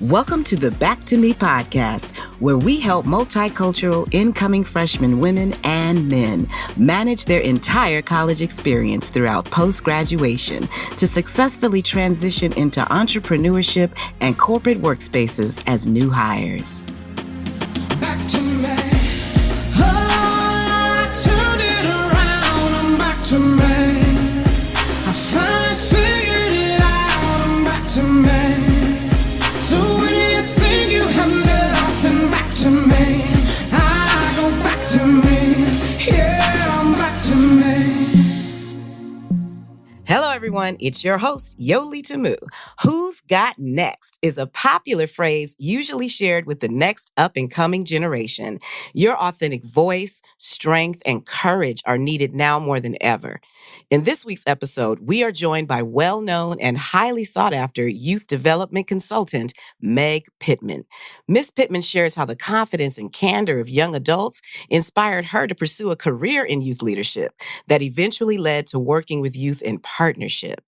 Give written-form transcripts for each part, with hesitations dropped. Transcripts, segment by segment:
Welcome to the Back to Me podcast, where we help multicultural incoming freshman women and men manage their entire college experience throughout post-graduation to successfully transition into entrepreneurship and corporate workspaces as new hires. Back to me. Oh, I turned it around. I'm back to me. I finally figured it out. I'm back to me. So when you think you have nothing, back to me. I go back to me. Yeah, I'm back to me. Hello, everyone. It's your host, Yoli Tamu. Who's got next is a popular phrase usually shared with the next up-and-coming generation. Your authentic voice, strength, and courage are needed now more than ever. In this week's episode, we are joined by well-known and highly sought-after youth development consultant, Meg Pitman. Ms. Pitman shares how the confidence and candor of young adults inspired her to pursue a career in youth leadership that eventually led to working with youth in partnership.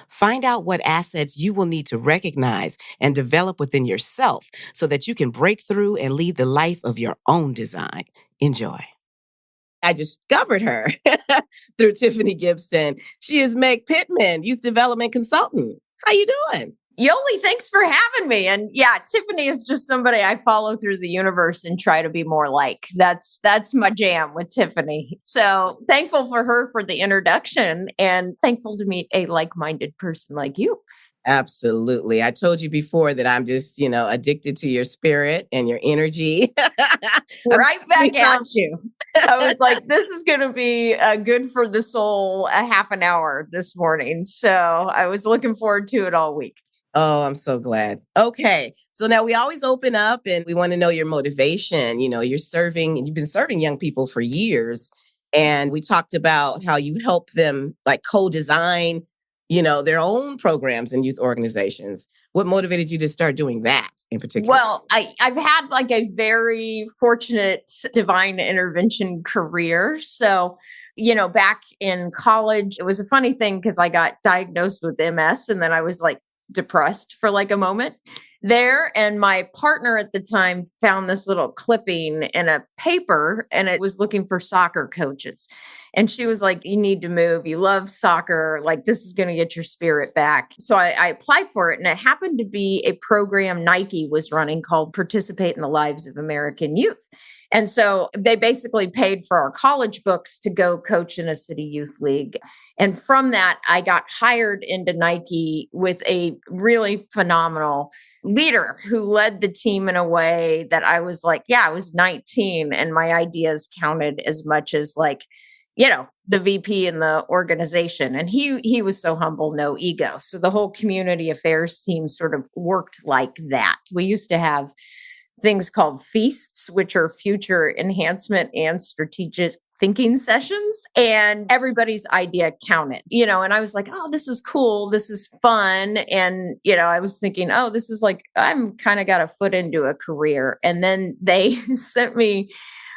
Find out what assets you will need to recognize and develop within yourself so that you can break through and lead the life of your own design. Enjoy. I discovered her through Tiffany Gibson. She is Meg Pitman, Youth Development Consultant. How you doing? Yoli, thanks for having me. And yeah, Tiffany is just somebody I follow through the universe and try to be more like. That's my jam with Tiffany. So thankful for her for the introduction and thankful to meet a like-minded person like you. Absolutely. I told you before that I'm just, addicted to your spirit and your energy. Right back at you. I was like, this is going to be good for the soul, a half an hour this morning. So I was looking forward to it all week. Oh, I'm so glad. Okay. So now we always open up and we want to know your motivation. You've been serving young people for years. And we talked about how you help them like co-design their own programs and youth organizations. What motivated you to start doing that in particular? Well, I've had like a very fortunate divine intervention career. So, back in college, it was a funny thing because I got diagnosed with MS and then I was like depressed for like a moment there. And my partner at the time found this little clipping in a paper and it was looking for soccer coaches. And she was like, you need to move. You love soccer. Like, this is going to get your spirit back. So I applied for it. And it happened to be a program Nike was running called Participate in the Lives of American Youth. And so they basically paid for our college books to go coach in a city youth league. And from that, I got hired into Nike with a really phenomenal leader who led the team in a way that I was like, I was 19 and my ideas counted as much as like, the VP in the organization. And he was so humble, no ego. So the whole community affairs team sort of worked like that. We used to have things called feasts, which are future enhancement and strategic thinking sessions, and everybody's idea counted, and I was like, oh, this is cool. This is fun. And, I was thinking, oh, this is like, I'm kind of got a foot into a career. And then they sent me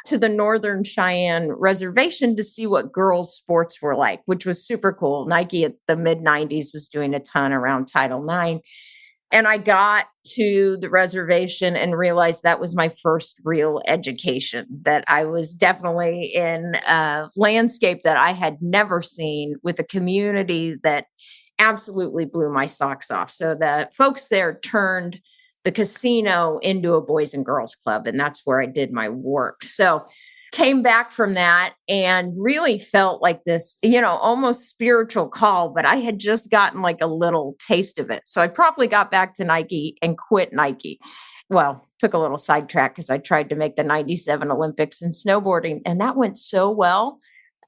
to the Northern Cheyenne Reservation to see what girls' sports were like, which was super cool. Nike at the mid 90s was doing a ton around Title IX. And I got to the reservation and realized that was my first real education, that I was definitely in a landscape that I had never seen with a community that absolutely blew my socks off. So the folks there turned the casino into a boys and girls club, and that's where I did my work. So came back from that and really felt like this, almost spiritual call, but I had just gotten like a little taste of it. So I probably got back to Nike and quit Nike. Well, took a little sidetrack because I tried to make the 97 Olympics in snowboarding, and that went so well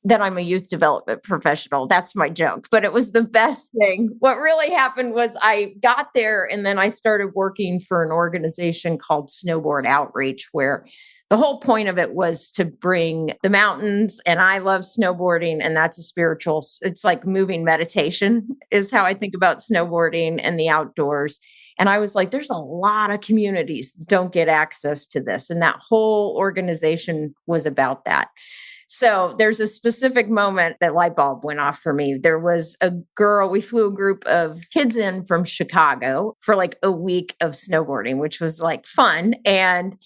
that I'm a youth development professional. That's my joke, but it was the best thing. What really happened was I got there and then I started working for an organization called Snowboard Outreach, where the whole point of it was to bring the mountains, and I love snowboarding, and that's a spiritual, it's like moving meditation is how I think about snowboarding and the outdoors. And I was like, there's a lot of communities that don't get access to this. And that whole organization was about that. So there's a specific moment that light bulb went off for me. There was a girl, we flew a group of kids in from Chicago for like a week of snowboarding, which was like fun. And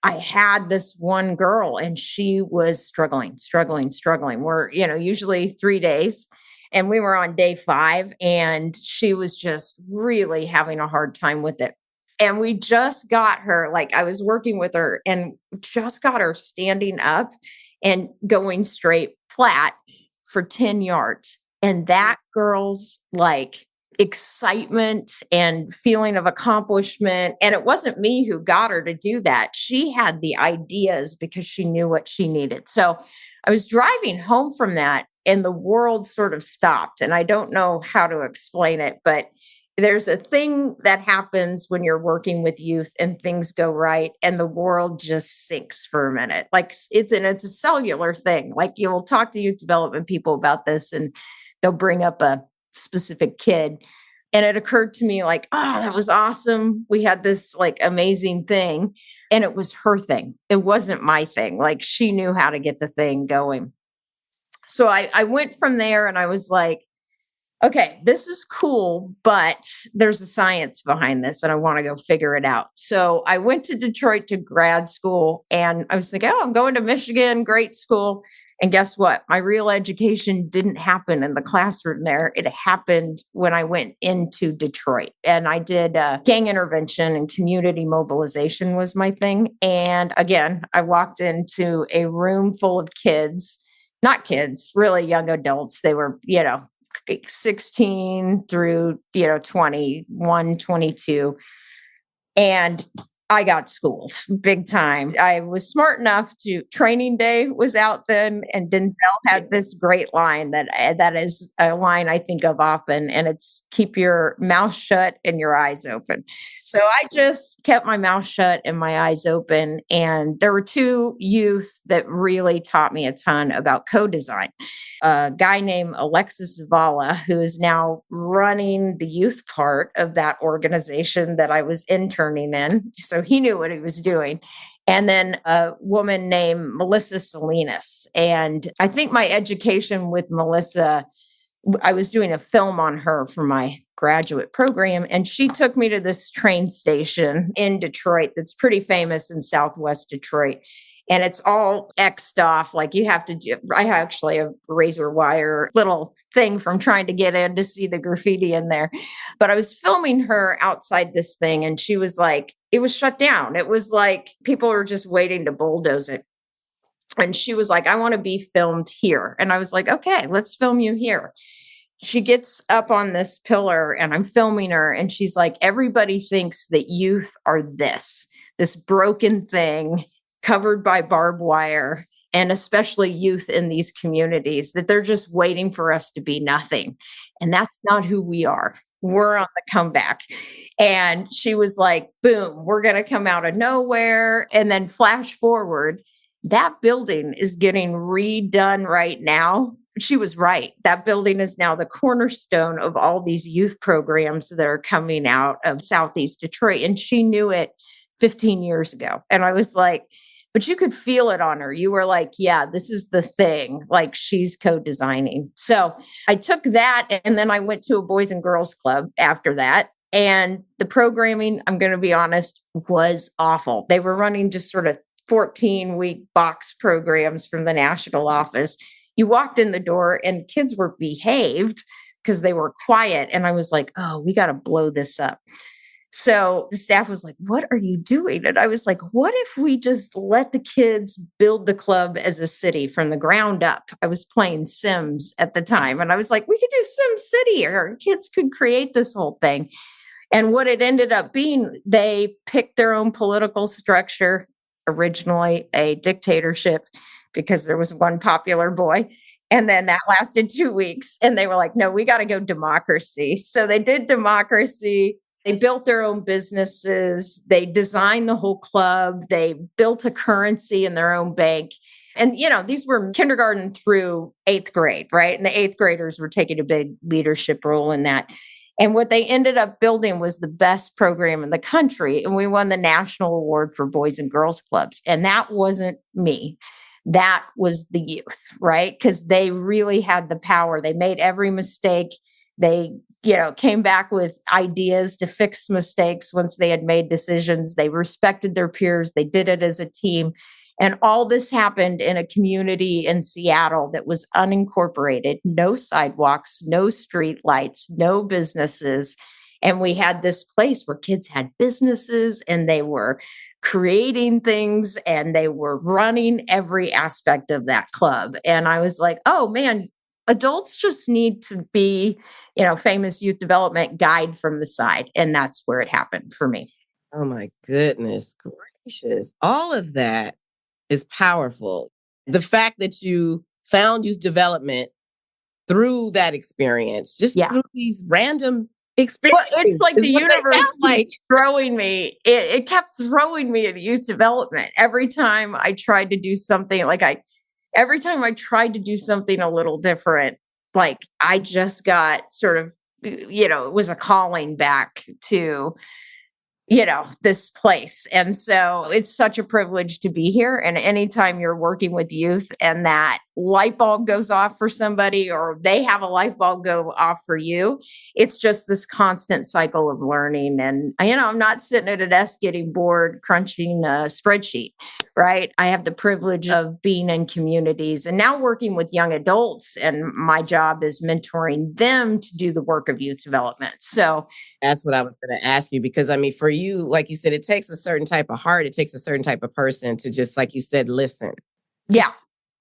I had this one girl and she was struggling. We're, usually 3 days. And we were on day 5 and she was just really having a hard time with it. And we just got her, like I was working with her and just got her standing up and going straight flat for 10 yards. And that girl's like excitement and feeling of accomplishment. And it wasn't me who got her to do that. She had the ideas because she knew what she needed. So I was driving home from that and the world sort of stopped. And I don't know how to explain it, but there's a thing that happens when you're working with youth and things go right and the world just sinks for a minute. Like it's a cellular thing. Like you'll talk to youth development people about this and they'll bring up a specific kid. And it occurred to me like, oh, that was awesome. We had this like amazing thing. And it was her thing. It wasn't my thing. Like she knew how to get the thing going. So I went from there and I was like, okay, this is cool, but there's a science behind this and I want to go figure it out. So I went to Detroit to grad school and I was thinking, oh, I'm going to Michigan, great school. And guess what? My real education didn't happen in the classroom there. It happened when I went into Detroit and I did gang intervention and community mobilization was my thing. And again, I walked into a room full of kids, not kids, really young adults. They were, 16 through 21, 22. And I got schooled big time. I was smart enough to Training Day was out then, and Denzel had this great line that is a line I think of often, and it's keep your mouth shut and your eyes open. So I just kept my mouth shut and my eyes open. And there were 2 youth that really taught me a ton about co-design. A guy named Alexis Zavala, who is now running the youth part of that organization that I was interning in. So he knew what he was doing. And then a woman named Melissa Salinas. And I think my education with Melissa, I was doing a film on her for my graduate program. And she took me to this train station in Detroit that's pretty famous in Southwest Detroit. And it's all X'd off. Like you have to do, I actually have a razor wire little thing from trying to get in to see the graffiti in there. But I was filming her outside this thing and she was like, it was shut down. It was like people were just waiting to bulldoze it. And she was like, I want to be filmed here. And I was like, okay, let's film you here. She gets up on this pillar and I'm filming her. And she's like, everybody thinks that youth are this broken thing covered by barbed wire, and especially youth in these communities, that they're just waiting for us to be nothing. And that's not who we are. We're on the comeback. And she was like, boom, we're going to come out of nowhere. And then flash forward, that building is getting redone right now. She was right. That building is now the cornerstone of all these youth programs that are coming out of Southeast Detroit. And she knew it 15 years ago. And I was like, but you could feel it on her. You were like, yeah, this is the thing. Like she's co-designing. So I took that and then I went to a Boys and Girls Club after that. And the programming, I'm going to be honest, was awful. They were running just sort of 14-week box programs from the national office. You walked in the door and kids were behaved because they were quiet. And I was like, oh, we got to blow this up. So the staff was like, what are you doing? And I was like, what if we just let the kids build the club as a city from the ground up? I was playing Sims at the time. And I was like, we could do Sim City here. And kids could create this whole thing. And what it ended up being, they picked their own political structure, originally a dictatorship, because there was one popular boy. And then that lasted 2 weeks. And they were like, no, we got to go democracy. So they did democracy. They built their own businesses. They designed the whole club. They built a currency in their own bank. And, these were kindergarten through 8th grade, right? And the 8th graders were taking a big leadership role in that. And what they ended up building was the best program in the country. And we won the national award for Boys and Girls Clubs. And that wasn't me. that was the youth, right? Because they really had the power. They made every mistake. They, came back with ideas to fix mistakes once they had made decisions. They respected their peers. They did it as a team. And all this happened in a community in Seattle that was unincorporated, no sidewalks, no street lights, no businesses. And we had this place where kids had businesses and they were creating things and they were running every aspect of that club. And I was like, oh man, adults just need to be, famous youth development guide from the side. And that's where it happened for me. Oh my goodness gracious. All of that is powerful. The fact that you found youth development through that experience, just through these random experiences. Well, it's like the universe keeps throwing me. It kept throwing me into youth development. Every time I tried to do something, every time I tried to do something a little different, I just got sort of, it was a calling back to, this place. And so it's such a privilege to be here. And anytime you're working with youth and that light bulb goes off for somebody or they have a light bulb go off for you, it's just this constant cycle of learning. And, I'm not sitting at a desk getting bored, crunching a spreadsheet, right? I have the privilege of being in communities and now working with young adults. And my job is mentoring them to do the work of youth development. So that's what I was going to ask you, because for you, like you said, it takes a certain type of heart. It takes a certain type of person to just, like you said, listen. Yeah.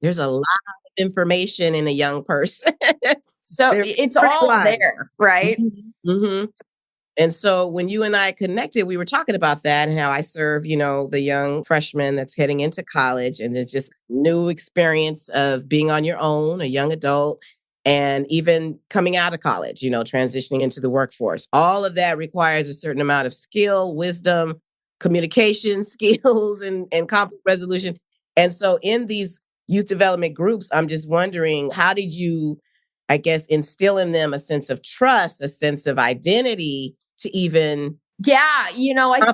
There's a lot of information in a young person. So it's all there, right? Mm-hmm. Mm-hmm. And so when you and I connected, we were talking about that and how I serve, the young freshman that's heading into college, and it's just new experience of being on your own, a young adult, and even coming out of college, transitioning into the workforce. All of that requires a certain amount of skill, wisdom, communication skills, and conflict resolution. And so in these youth development groups, I'm just wondering, how did you, I guess, instill in them a sense of trust, a sense of identity to even... Yeah, I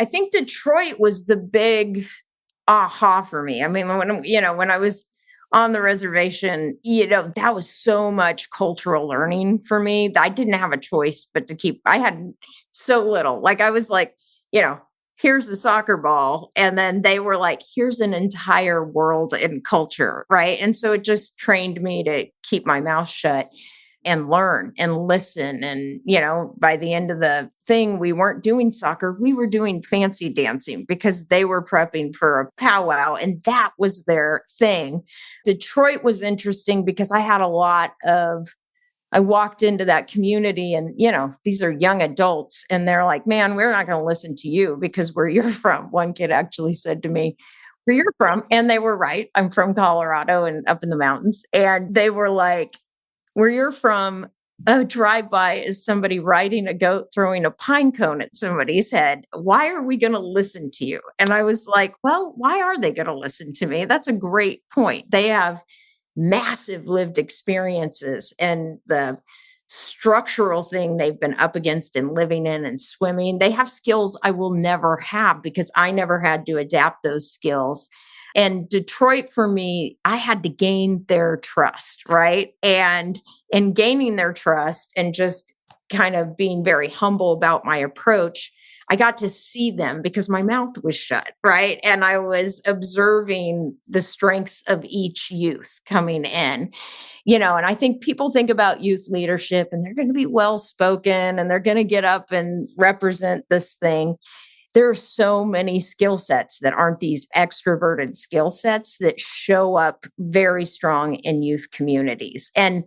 think Detroit was the big aha for me. I mean, when I was on the reservation, that was so much cultural learning for me. I didn't have a choice but I had so little. I was like, here's a soccer ball. And then they were like, here's an entire world and culture, right? And so it just trained me to keep my mouth shut and learn and listen. And, by the end of the thing, we weren't doing soccer. We were doing fancy dancing because they were prepping for a powwow and that was their thing. Detroit was interesting because I walked into that community and, these are young adults and they're like, man, we're not going to listen to you because where you're from. One kid actually said to me, where you're from. And they were right. I'm from Colorado and up in the mountains. And they were like, where you're from, a drive-by is somebody riding a goat, throwing a pine cone at somebody's head. Why are we going to listen to you? And I was like, well, why are they going to listen to me? That's a great point. They have massive lived experiences and the structural thing they've been up against and living in and swimming. They have skills I will never have because I never had to adapt those skills. And Detroit, for me, I had to gain their trust, right? And in gaining their trust and just kind of being very humble about my approach, I got to see them because my mouth was shut, right? And I was observing the strengths of each youth coming in, and I think people think about youth leadership and they're going to be well-spoken and they're going to get up and represent this thing. There are so many skill sets that aren't these extroverted skill sets that show up very strong in youth communities. And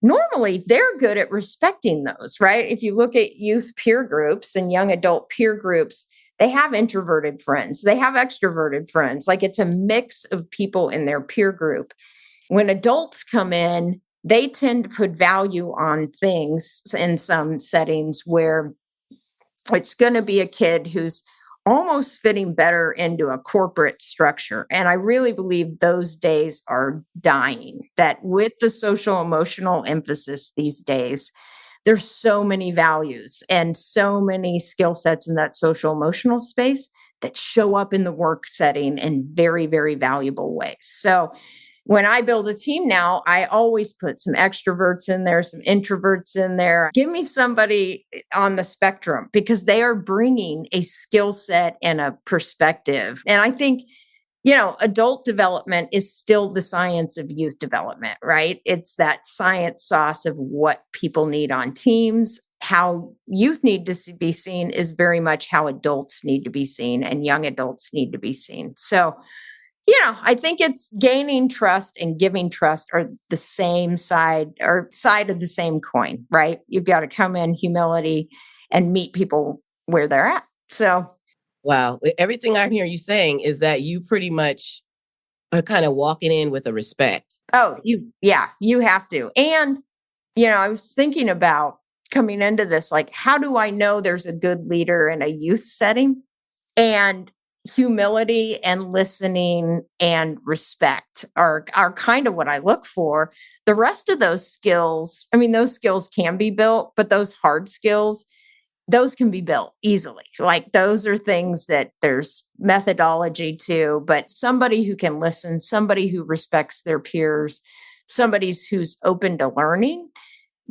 normally they're good at respecting those, right? If you look at youth peer groups and young adult peer groups, they have introverted friends, they have extroverted friends. It's a mix of people in their peer group. When adults come in, they tend to put value on things in some settings where it's going to be a kid who's almost fitting better into a corporate structure. And I really believe those days are dying, that with the social emotional emphasis these days, there's so many values and so many skill sets in that social emotional space that show up in the work setting in very, very valuable ways. So when I build a team now, I always put some extroverts in there, some introverts in there. Give me somebody on the spectrum because they are bringing a skill set and a perspective. And I think, adult development is still the science of youth development, right? It's that science sauce of what people need on teams. How youth need to be seen is very much how adults need to be seen and young adults need to be seen. So, I think it's gaining trust and giving trust are the same side or side of the same coin, right? You've got to come in humility and meet people where they're at. So, Wow. Everything I hear you saying is that you pretty much are kind of walking in with a respect. you have to. And, I was thinking about coming into this, like, how do I know there's a good leader in a youth setting? And humility and listening and respect are kind of what I look for. The rest of those skills, those skills can be built, but those hard skills, those can be built easily. Like those are things that there's methodology to, but somebody who can listen, somebody who respects their peers, somebody who's open to learning.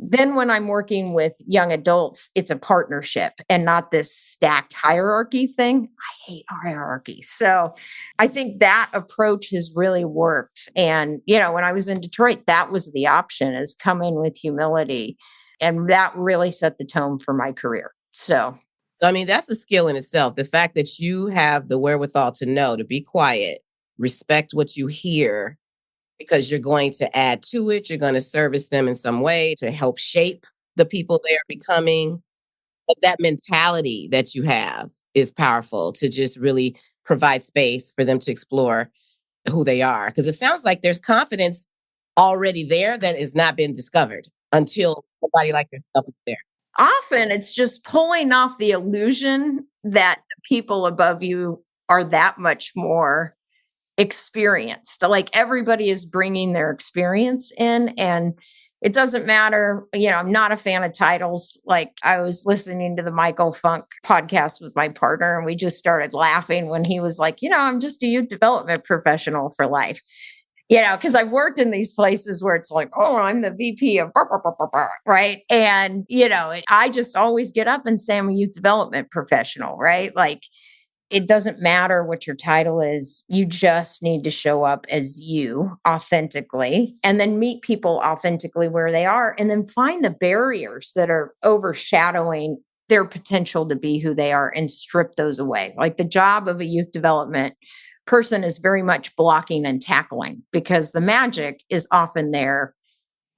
Then when I'm working with young adults, it's a partnership and not this stacked hierarchy thing. I hate hierarchy. So I think that approach has really worked. And, when I was in Detroit, that was the option, is come in with humility. And that really set the tone for my career. So, That's a skill in itself. The fact that you have the wherewithal to know, to be quiet, respect what you hear, because you're going to add to it. You're going to service them in some way to help shape the people they are becoming. But that mentality that you have is powerful to just really provide space for them to explore who they are. Because it sounds like there's confidence already there that has not been discovered until somebody like yourself is there. Often it's just pulling off the illusion that the people above you are that much more experienced. Like everybody is bringing their experience in, and it doesn't matter. I'm not a fan of titles. Like I was listening to the Michael Funk podcast with my partner, and we just started laughing when he was like, I'm just a youth development professional for life. Because I've worked in these places where it's like, oh, I'm the VP of blah, blah, blah, blah, blah, right? And, I just always get up and say I'm a youth development professional, right? Like, it doesn't matter what your title is. You just need to show up as you authentically and then meet people authentically where they are and then find the barriers that are overshadowing their potential to be who they are and strip those away. Like the job of a youth development person is very much blocking and tackling because the magic is often there.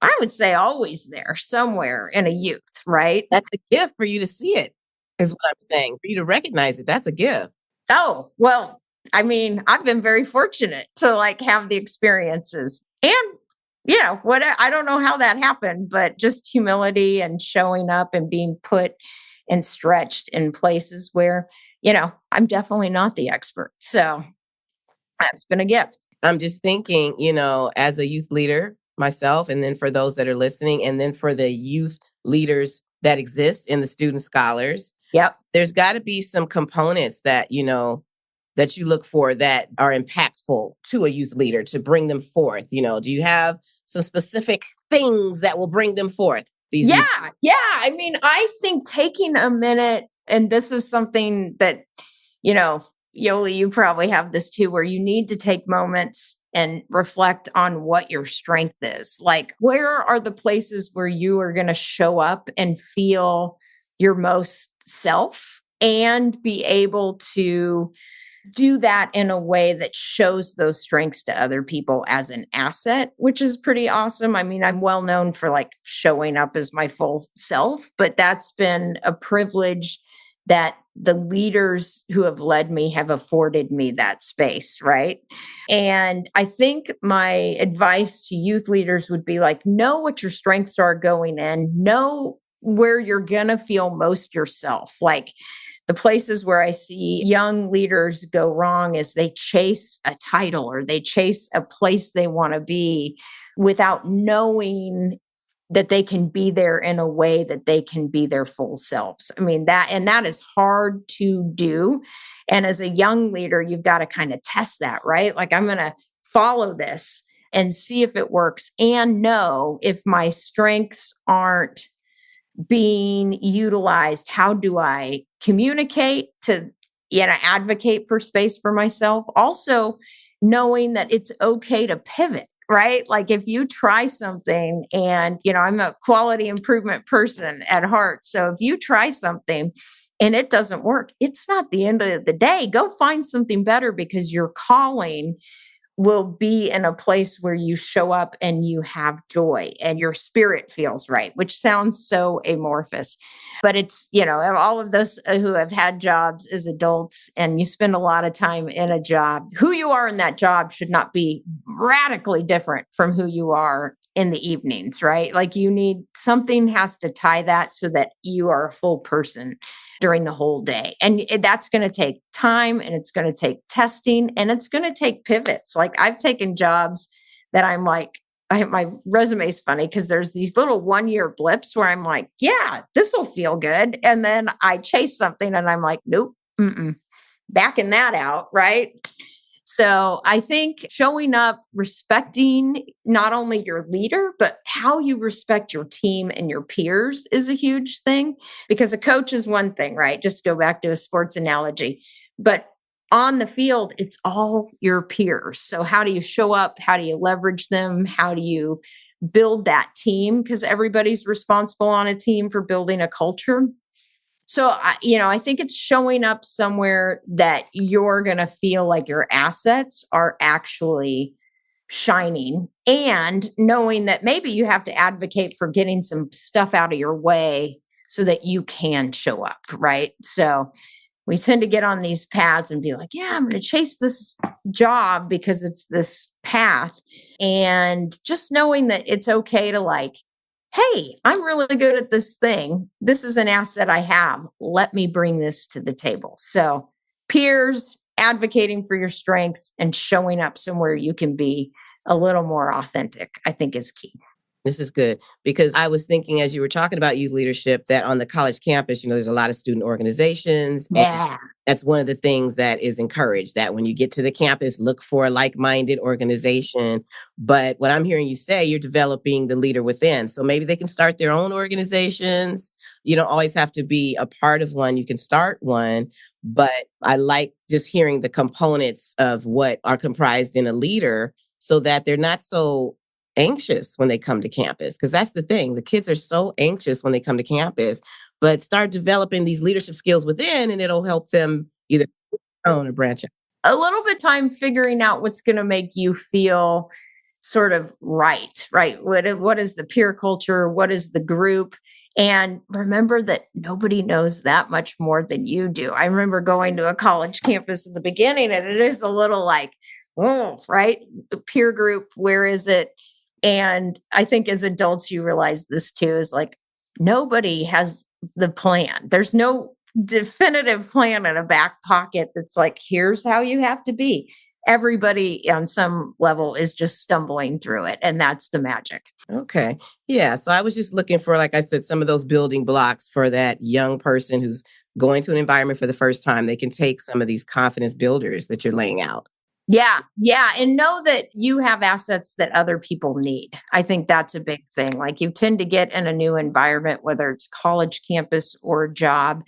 I would say always there somewhere in a youth, right? That's a gift for you to see it, is what I'm saying. For you to recognize it, that's a gift. Oh, well, I've been very fortunate to have the experiences and, I don't know how that happened, but just humility and showing up and being put and stretched in places where, I'm definitely not the expert. So that's been a gift. I'm just thinking, as a youth leader myself, and then for those that are listening, and then for the youth leaders that exist in the student scholars. Yep. There's got to be some components that, that you look for that are impactful to a youth leader to bring them forth. Do you have some specific things that will bring them forth? Yeah. I think taking a minute, and this is something that, Yoli, you probably have this too, where you need to take moments and reflect on what your strength is. Like, where are the places where you are going to show up and feel your most self and be able to do that in a way that shows those strengths to other people as an asset, which is pretty awesome. I'm well known for showing up as my full self, but that's been a privilege that the leaders who have led me have afforded me that space, right? And I think my advice to youth leaders would be know what your strengths are going in, know where you're going to feel most yourself. The places where I see young leaders go wrong is they chase a title or they chase a place they want to be without knowing that they can be there in a way that they can be their full selves. I mean, that is hard to do. And as a young leader, you've got to kind of test that, right? Like, I'm going to follow this and see if it works and know if my strengths aren't being utilized. How do I communicate to, advocate for space for myself? Also, knowing that it's okay to pivot, right? Like, if you try something and, I'm a quality improvement person at heart. So if you try something and it doesn't work, it's not the end of the day. Go find something better, because your calling will be in a place where you show up and you have joy and your spirit feels right, which sounds so amorphous. But it's, all of those who have had jobs as adults and you spend a lot of time in a job, who you are in that job should not be radically different from who you are in the evenings, right? Like, something has to tie that so that you are a full person during the whole day. And that's going to take time, and it's going to take testing, and it's going to take pivots. Like, I've taken jobs that I'm like, my resume is funny because there's these little 1-year blips where I'm like, yeah, this will feel good. And then I chase something and I'm like, nope, backing that out, right? So I think showing up, respecting not only your leader, but how you respect your team and your peers is a huge thing, because a coach is one thing, right? Just go back to a sports analogy. But on the field, it's all your peers. So how do you show up? How do you leverage them? How do you build that team? Because everybody's responsible on a team for building a culture. So, I think it's showing up somewhere that you're going to feel like your assets are actually shining, and knowing that maybe you have to advocate for getting some stuff out of your way so that you can show up, right? So we tend to get on these paths and be like, yeah, I'm going to chase this job because it's this path. And just knowing that it's okay to, like, hey, I'm really good at this thing. This is an asset I have. Let me bring this to the table. So peers, advocating for your strengths, and showing up somewhere you can be a little more authentic, I think, is key. This is good, because I was thinking, as you were talking about youth leadership, that on the college campus, there's a lot of student organizations. Yeah. That's one of the things that is encouraged, that when you get to the campus, look for a like-minded organization. But what I'm hearing you say, you're developing the leader within. So maybe they can start their own organizations. You don't always have to be a part of one. You can start one. But I like just hearing the components of what are comprised in a leader, so that they're not so anxious when they come to campus. Because that's the thing. The kids are so anxious when they come to campus. But start developing these leadership skills within, and it'll help them either own or branch out. A little bit of time figuring out what's going to make you feel sort of right? What is the peer culture? What is the group? And remember that nobody knows that much more than you do. I remember going to a college campus in the beginning, and it is a little like, oh, right? The peer group, where is it? And I think as adults, you realize this too, is like, nobody has the plan. There's no definitive plan in a back pocket that's like, here's how you have to be. Everybody on some level is just stumbling through it. And that's the magic. Okay. Yeah. So I was just looking for, like I said, some of those building blocks for that young person who's going to an environment for the first time. They can take some of these confidence builders that you're laying out. Yeah. Yeah. And know that you have assets that other people need. I think that's a big thing. Like, you tend to get in a new environment, whether it's college campus or job,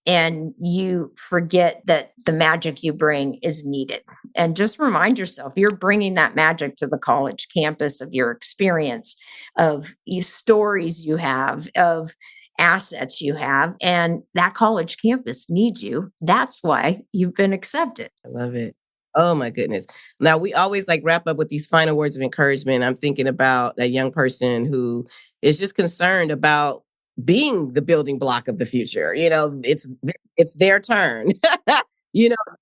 and you forget that the magic you bring is needed. And just remind yourself, you're bringing that magic to the college campus of your experience, of stories you have, of assets you have, and that college campus needs you. That's why you've been accepted. I love it. Oh my goodness. Now, we always wrap up with these final words of encouragement. I'm thinking about that young person who is just concerned about being the building block of the future. It's their turn,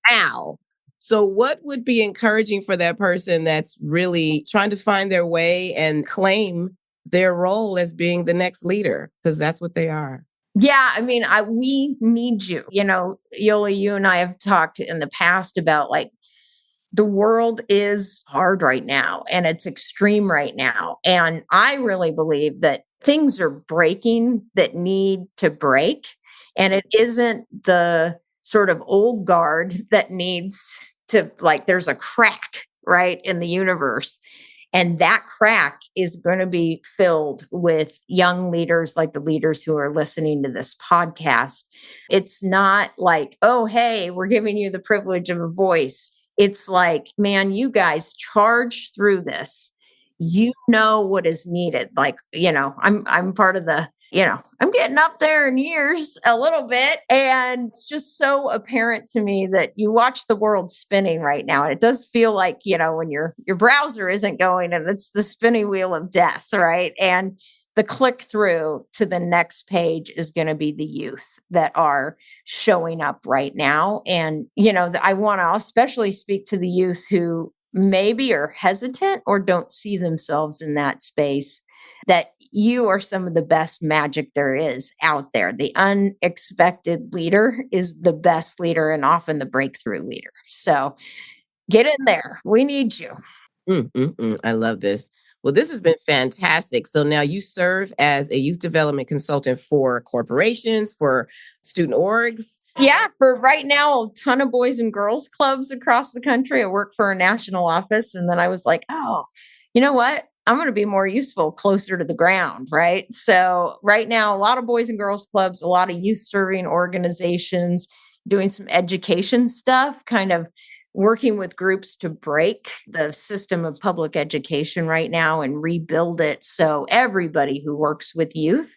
now. So what would be encouraging for that person that's really trying to find their way and claim their role as being the next leader? Because that's what they are. Yeah, I mean, we need you. Yoli, you and I have talked in the past about, like, the world is hard right now, and it's extreme right now. And I really believe that things are breaking that need to break. And it isn't the sort of old guard that needs to, like, there's a crack, right, in the universe. And that crack is going to be filled with young leaders like the leaders who are listening to this podcast. It's not like, oh, hey, we're giving you the privilege of a voice. It's like, man, you guys charge through this. You know what is needed. Like, I'm part of the, I'm getting up there in years a little bit. And it's just so apparent to me that you watch the world spinning right now. And it does feel like, when your browser isn't going and it's the spinning wheel of death, right? And the click through to the next page is going to be the youth that are showing up right now. And, I want to especially speak to the youth who maybe are hesitant or don't see themselves in that space, that you are some of the best magic there is out there. The unexpected leader is the best leader and often the breakthrough leader. So get in there. We need you. I love this. Well, this has been fantastic. So now you serve as a youth development consultant for corporations, for student orgs. Yeah, for right now, a ton of boys and girls clubs across the country. I work for a national office. And then I was like, oh, you know what? I'm going to be more useful closer to the ground, right? So right now, a lot of boys and girls clubs, a lot of youth serving organizations, doing some education stuff, kind of working with groups to break the system of public education right now and rebuild it. So everybody who works with youth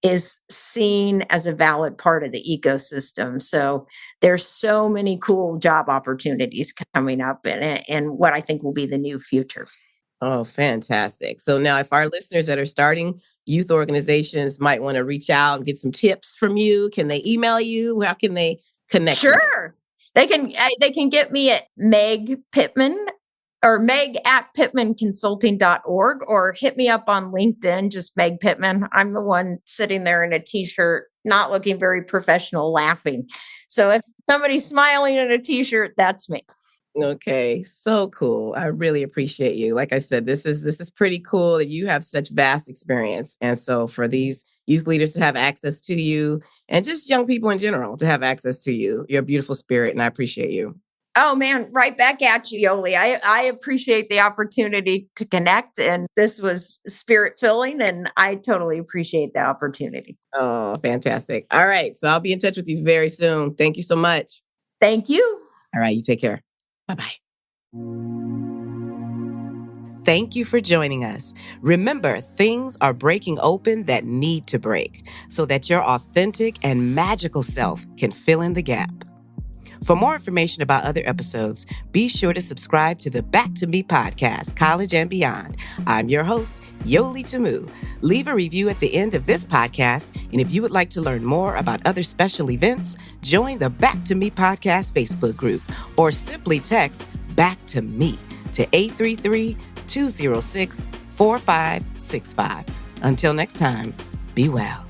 is seen as a valid part of the ecosystem. So there's so many cool job opportunities coming up and what I think will be the new future. Oh, fantastic. So now if our listeners that are starting youth organizations might want to reach out and get some tips from you, can they email you? How can they connect? Sure. They can get me at Meg Pitman or meg@pitmanconsulting.org or hit me up on LinkedIn, just Meg Pitman. I'm the one sitting there in a t-shirt, not looking very professional, laughing. So if somebody's smiling in a t-shirt, that's me. Okay, so cool. I really appreciate you. Like I said, this is pretty cool that you have such vast experience. And so for these youth leaders to have access to you and just young people in general to have access to you, you're a beautiful spirit and I appreciate you. Oh man, right back at you, Yoli. I appreciate the opportunity to connect and this was spirit filling and I totally appreciate the opportunity. Oh, fantastic. All right. So I'll be in touch with you very soon. Thank you so much. Thank you. All right. You take care. Bye-bye. Thank you for joining us. Remember, things are breaking open that need to break so that your authentic and magical self can fill in the gap. For more information about other episodes, be sure to subscribe to the Back to Me podcast, College and Beyond. I'm your host, Yoli Tamu. Leave a review at the end of this podcast, and if you would like to learn more about other special events, join the Back to Me podcast Facebook group, or simply text Back to Me to 833-206-4565. Until next time, be well.